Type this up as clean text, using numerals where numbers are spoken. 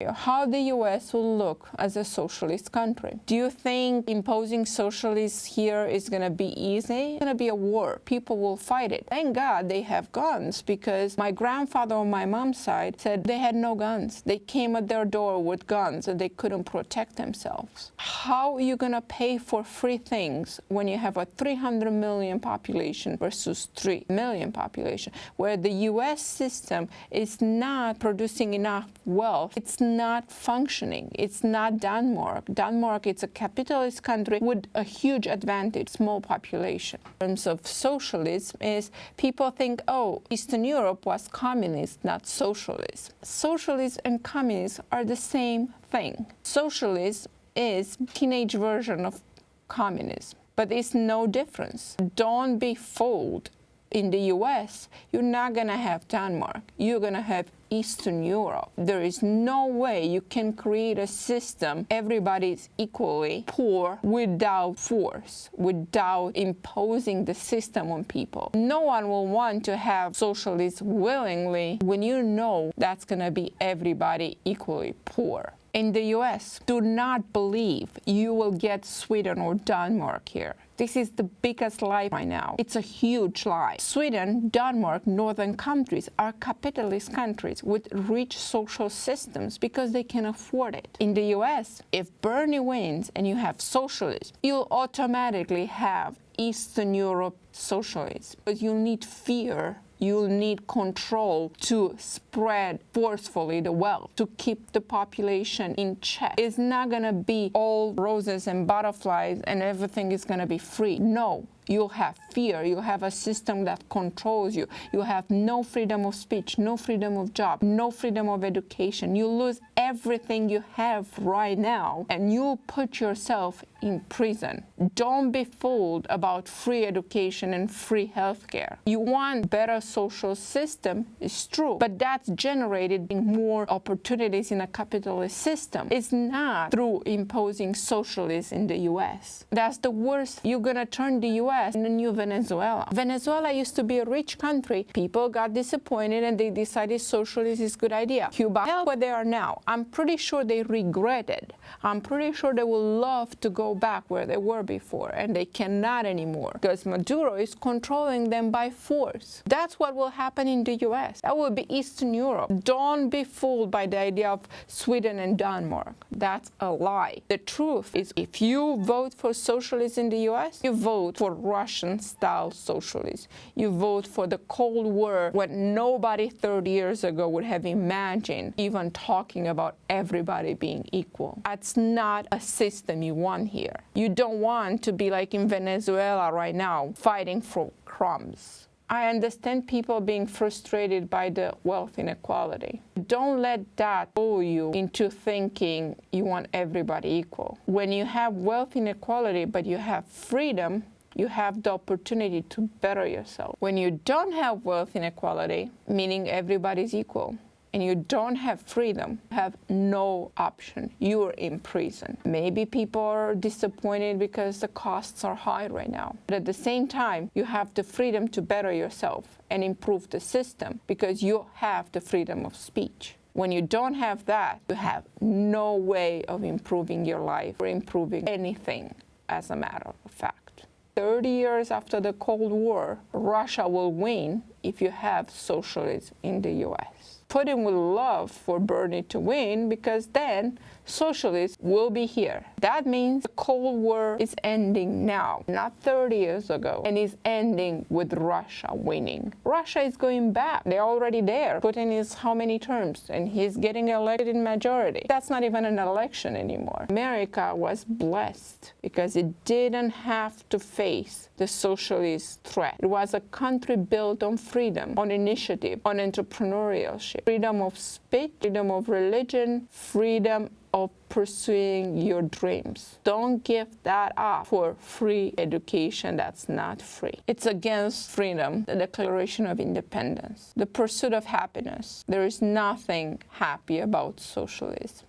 scenario, how the U.S. will look as a socialist country. Do you think imposing socialists here is going to be easy? It's going to be a war. People will fight it. Thank God they have guns, because my grandfather on my mom's side said they had no guns. They came at their door with guns and they couldn't protect themselves. How are you going to pay for free things when you have a 300 million population versus 3 million population, where the U.S. system is not producing enough wealth? It's not functioning. It's not Denmark. Denmark, it's a capitalist country with a huge advantage, small population. In terms of socialism, is people think, oh, Eastern Europe was communist, not socialist. Socialism and communism are the same thing. Socialism is a teenage version of communism, but it's no difference. Don't be fooled. In the US, you're not going to have Denmark. You're going to have Eastern Europe. There is no way you can create a system everybody is equally poor without force, without imposing the system on people. No one will want to have socialism willingly when you know that's going to be everybody equally poor. In the US, do not believe you will get Sweden or Denmark here. This is the biggest lie right now. It's a huge lie. Sweden, Denmark, northern countries are capitalist countries with rich social systems because they can afford it. In the US, if Bernie wins and you have socialism, you'll automatically have Eastern Europe socialism. But you'll need fear. You'll need control to spread forcefully the wealth, to keep the population in check. It's not going to be all roses and butterflies and everything is going to be free. No. You'll have fear. You'll have a system that controls you. You have no freedom of speech, no freedom of job, no freedom of education. You lose everything you have right now, and you'll put yourself in prison. Don't be fooled about free education and free healthcare. You want better social system, it's true, but that's generated more opportunities in a capitalist system. It's not through imposing socialism in the US. That's the worst. You're gonna turn the US into the new Venezuela. Venezuela used to be a rich country. People got disappointed and they decided socialism is a good idea. Cuba, hell where they are now. I'm pretty sure they regret it. I'm pretty sure they will love to go back where they were before, and they cannot anymore because Maduro is controlling them by force. That's what will happen in the US. That will be Eastern Europe. Don't be fooled by the idea of Sweden and Denmark. That's a lie. The truth is, if you vote for socialism in the US, you vote for Russian-style socialism. You vote for the Cold War, when nobody 30 years ago would have imagined even talking about everybody being equal. That's not a system you want here. You don't want to be like in Venezuela right now, fighting for crumbs. I understand people being frustrated by the wealth inequality. Don't let that fool you into thinking you want everybody equal. When you have wealth inequality but you have freedom, you have the opportunity to better yourself. When you don't have wealth inequality, meaning everybody's equal, and you don't have freedom, you have no option. You're in prison. Maybe people are disappointed because the costs are high right now. But at the same time, you have the freedom to better yourself and improve the system because you have the freedom of speech. When you don't have that, you have no way of improving your life or improving anything, as a matter of fact. 30 years after the Cold War, Russia will win if you have socialism in the US. Putin will love for Bernie to win because then socialists will be here. That means the Cold War is ending now, not 30 years ago, and is ending with Russia winning. Russia is going back. They're already there. Putin is how many terms? And he's getting elected in majority. That's not even an election anymore. America was blessed because it didn't have to face the socialist threat. It was a country built on freedom, on initiative, on entrepreneurship, freedom of speech, freedom of religion, freedom of pursuing your dreams. Don't give that up for free education that's not free. It's against freedom, the Declaration of Independence, the pursuit of happiness. There is nothing happy about socialism.